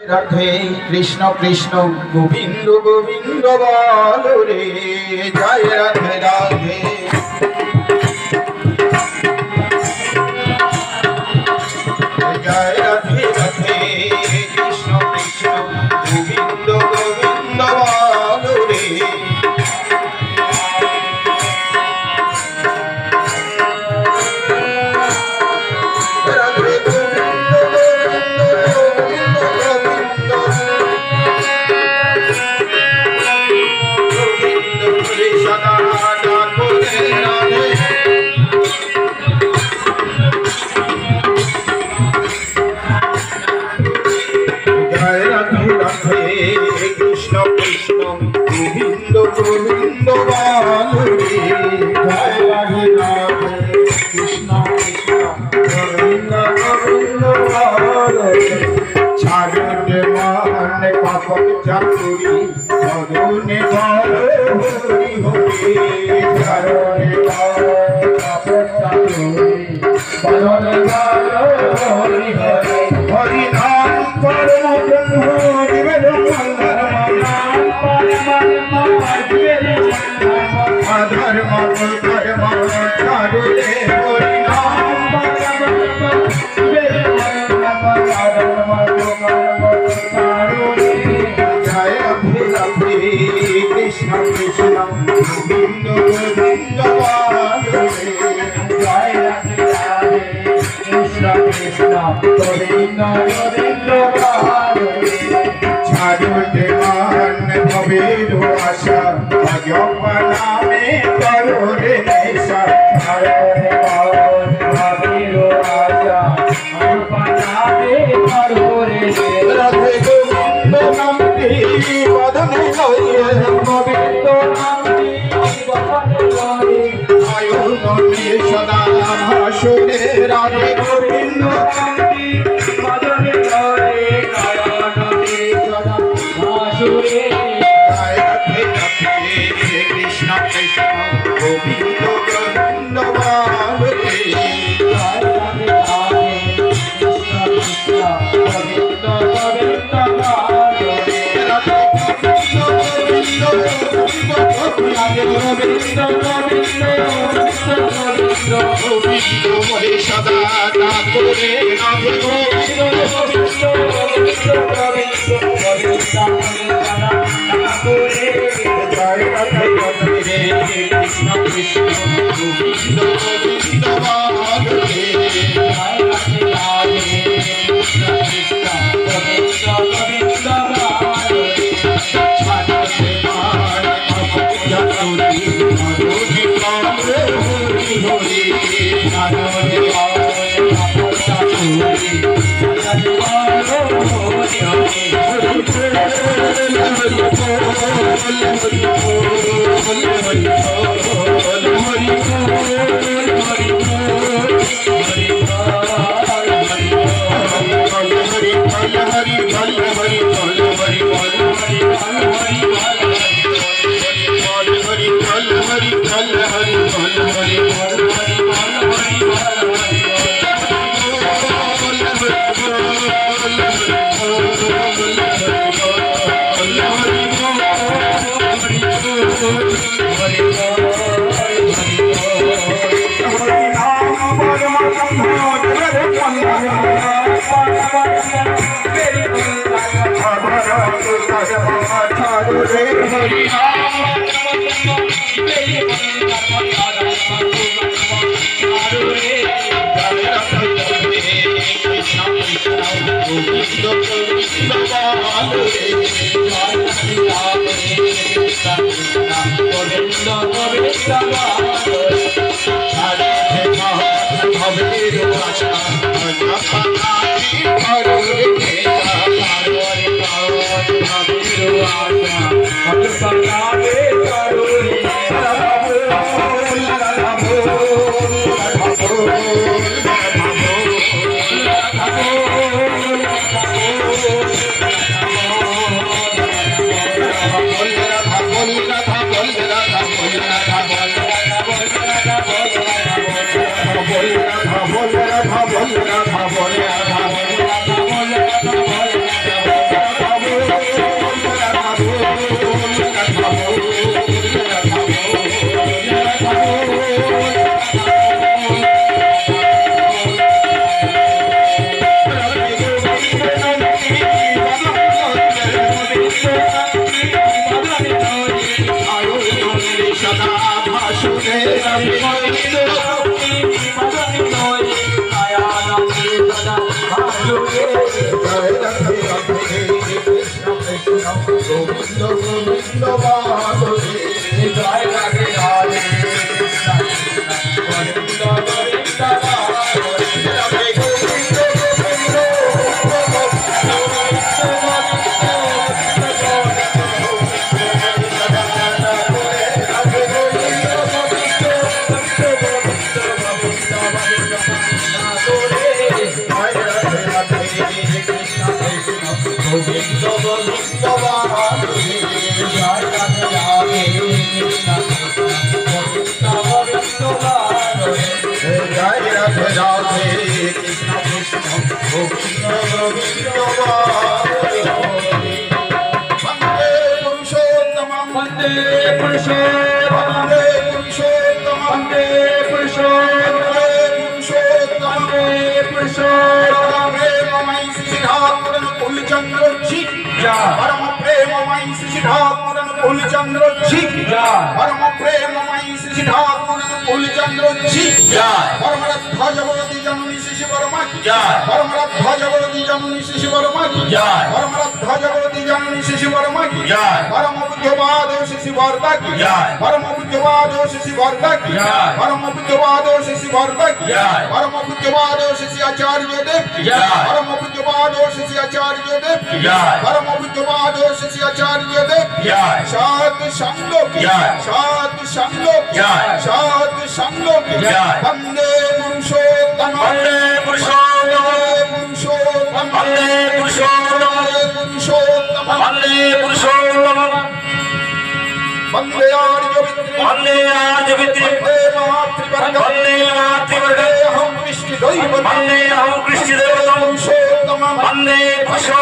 রাধে কৃষ্ণ কৃষ্ণ গোবিন্দ গোবিন্দ বল রে জয় রাধে রাধে জয় রাধে রাধে কৃষ্ণ কৃষ্ণ গোবিন্দ গোবিন্দ বল রে কৃষ্ণ কৃষ্ণ গোবিন্দ গোবিন্দ বল রে জয় রাধে রাধে কৃষ্ণ কৃষ্ণ গোবিন্দ গোবিন্দ বল রে ছাড়ে মান পাপক চাতুরি ধরুনে বল হরি হরি ছাড়ে পাপক চাতুরি ধরুনে বল হরি হরি হরি নাম পরম ব্রহ্ম ধর্ম ধর্ম ছাড়ুলে হরি নাম জয় রাধে কৃষ্ণ কৃষ্ণ গোবিন্দ গোবিন্দ বল রে জয় রাধে রাধে কৃষ্ণ কৃষ্ণ গোবিন্দ গোবিন্দ বল রে ছাড়ুলে মান ভবের আশা ভগবানে করো রে নেশা ছাড়ুলে মান ভবের আশা ভগবানে করো রে রাধে গোবিন্দ নামটি বদনে লয়ে গোবিন্দ নামটি বদনে লয়ে আয়ো নবী সদা ভাসুরে রাধে গোবিন্দ নামটি বদনে লয়ে আয়ো নবী সদা ভাসুরে জয় রাধে রাধে কৃষ্ণ কৃষ্ণ গোবিন্দ গোবিন্দ বল রে জয় রাধে রাধে কৃষ্ণ কৃষ্ণ গোবিন্দ গোবিন্দ বল রে রাধে কৃষ্ণ গোবিন্দ গোবিন্দ গোবিন্দ গোবিন্দ হরে সদা ঠাকুরে রাধে গোবিন্দ গোবিন্দ গোবিন্দ জয় রাধে রাধে কৃষ্ণ কৃষ্ণ গোবিন্দ গোবিন্দ বল রে জয় রাধে রাধে কৃষ্ণ কৃষ্ণ গোবিন্দ গোবিন্দ বল রে ছাড়তে মান ভবের চাতুরি ধরুনে বল হরি হরি ছাড়তে মান ভবের চাতুরি ধরুনে বল হরি হরি গোবিন্দ বাদরে জয় রাধে রাধে গোবিন্দ গোবিন্দ বাদরে রাধে গোবিন্দ গোবিন্দ গোবিন্দ গোবিন্দ বাদরে জয় রাধে রাধে কৃষ্ণ কৃষ্ণ গোবিন্দ বাদরে জয় রাধে রাধে কৃষ্ণ কৃষ্ণ গোবিন্দ গোবিন্দ বাদরে বন্দে পুরুষোত্তমম বন্দে পুরুষোত্তমম বন্দে পুরুষোত্তমম বন্দে পুরুষোত্তমম বন্দে পুরুষোত্তমম প্রেমময় শ্রী ঠাকুর কুলচন্দ্র জি परम प्रेममय श्री ठाकुर कुलचंद्र जी परम प्रेममय श्री ठाकुर कुलचंद्र जी परम ध्वजवती जननी शिशु वर्मा की परम ध्वजवती जननी शिशु वर्मा की परम ध्वजवती जननी शिशु वर्मा की परम बुद्धवाद शिशु वर्मा की परम बुद्धवाद शिशु वर्मा की परम बुद्धवाद शिशु वर्मा की परम बुद्धवाद शिशु आचार्य देव की परम बुद्धवाद शिशु आचार्य देव की परम बुद्धवाद शिशु आचार्य देव सात संगो की सात संगो की सात संगो की वंदे पुरुषोत्तम वंदे पुरुषोत्तम वंदे पुरुषोत्तम वंदे पुरुषोत्तम वंदे आर्य विद्रे वंदे मातृवर्ग वंदे हम कृष्ण दैवतम वंदे हम कृष्ण दैवतम पुरुषोत्तम वंदे पुरुषोत्तम